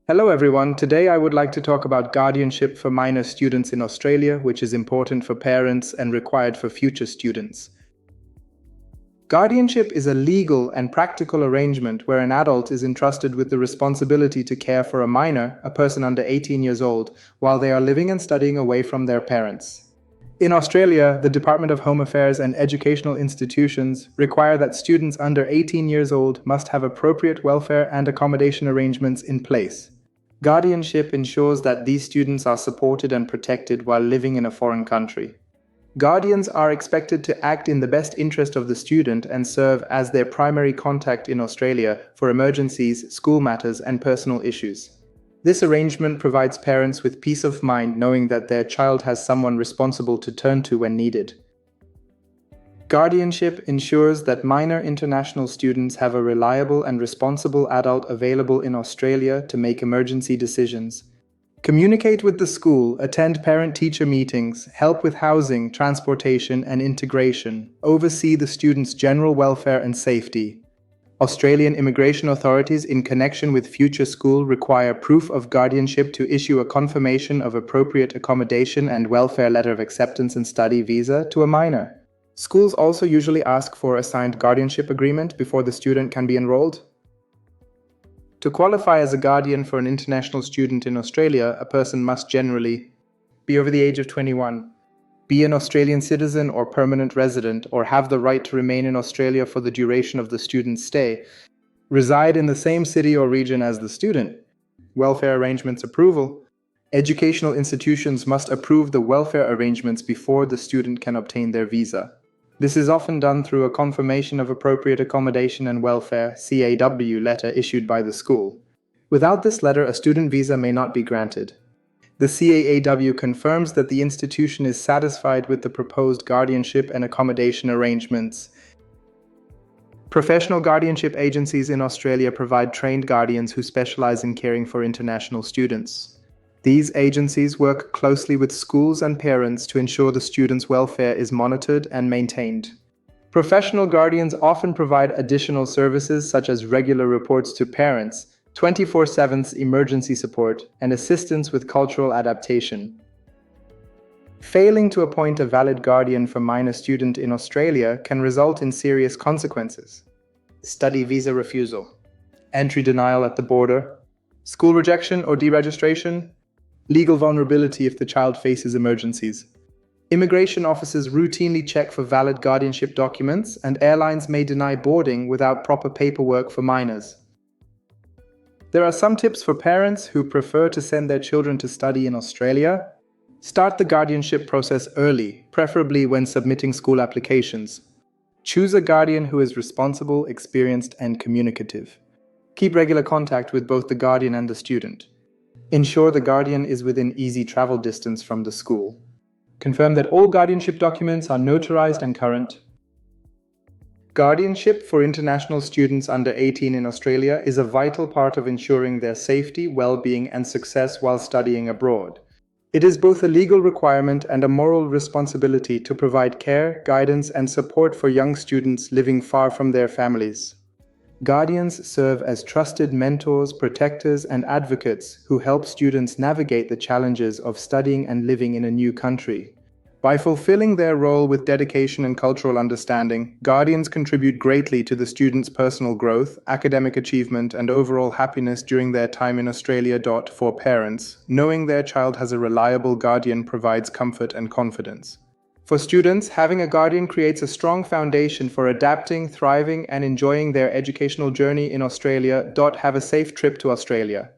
Hello everyone, today I would like to talk about guardianship for minor students in Australia, which is important for parents and required for future students. Guardianship is a legal and practical arrangement where an adult is entrusted with the responsibility to care for a minor, a person under 18 years old, while they are living and studying away from their parents. In Australia, the Department of Home Affairs and educational institutions require that students under 18 years old must have appropriate welfare and accommodation arrangements in place. Guardianship ensures that these students are supported and protected while living in a foreign country. Guardians are expected to act in the best interest of the student and serve as their primary contact in Australia for emergencies, school matters, and personal issues. This arrangement provides parents with peace of mind knowing that their child has someone responsible to turn to when needed. Guardianship ensures that minor international students have a reliable and responsible adult available in Australia to make emergency decisions. Communicate with the school, attend parent-teacher meetings, help with housing, transportation, and integration, oversee the student's general welfare and safety. Australian immigration authorities in connection with future school require proof of guardianship to issue a confirmation of appropriate accommodation and welfare letter of acceptance and study visa to a minor. Schools also usually ask for a signed guardianship agreement before the student can be enrolled. To qualify as a guardian for an international student in Australia, a person must generally be over the age of 21, be an Australian citizen or permanent resident, or have the right to remain in Australia for the duration of the student's stay, reside in the same city or region as the student. Welfare arrangements approval. Educational institutions must approve the welfare arrangements before the student can obtain their visa. This is often done through a confirmation of appropriate accommodation and welfare (CAW) letter issued by the school. Without this letter, a student visa may not be granted. The CAW confirms that the institution is satisfied with the proposed guardianship and accommodation arrangements. Professional guardianship agencies in Australia provide trained guardians who specialize in caring for international students. These agencies work closely with schools and parents to ensure the students' welfare is monitored and maintained. Professional guardians often provide additional services such as regular reports to parents, 24/7 emergency support, and assistance with cultural adaptation. Failing to appoint a valid guardian for minor student in Australia can result in serious consequences. Study visa refusal, entry denial at the border, school rejection or deregistration, legal vulnerability if the child faces emergencies. Immigration officers routinely check for valid guardianship documents, and airlines may deny boarding without proper paperwork for minors. There are some tips for parents who prefer to send their children to study in Australia. Start the guardianship process early, preferably when submitting school applications. Choose a guardian who is responsible, experienced, and communicative. Keep regular contact with both the guardian and the student. Ensure the guardian is within easy travel distance from the school. Confirm that all guardianship documents are notarized and current. Guardianship for international students under 18 in Australia is a vital part of ensuring their safety, well-being, and success while studying abroad. It is both a legal requirement and a moral responsibility to provide care, guidance, and support for young students living far from their families. Guardians serve as trusted mentors, protectors, and advocates who help students navigate the challenges of studying and living in a new country. By fulfilling their role with dedication and cultural understanding, guardians contribute greatly to the student's personal growth, academic achievement, and overall happiness during their time in Australia. For parents, knowing their child has a reliable guardian provides comfort and confidence. For students, having a guardian creates a strong foundation for adapting, thriving, and enjoying their educational journey in Australia. Have a safe trip to Australia.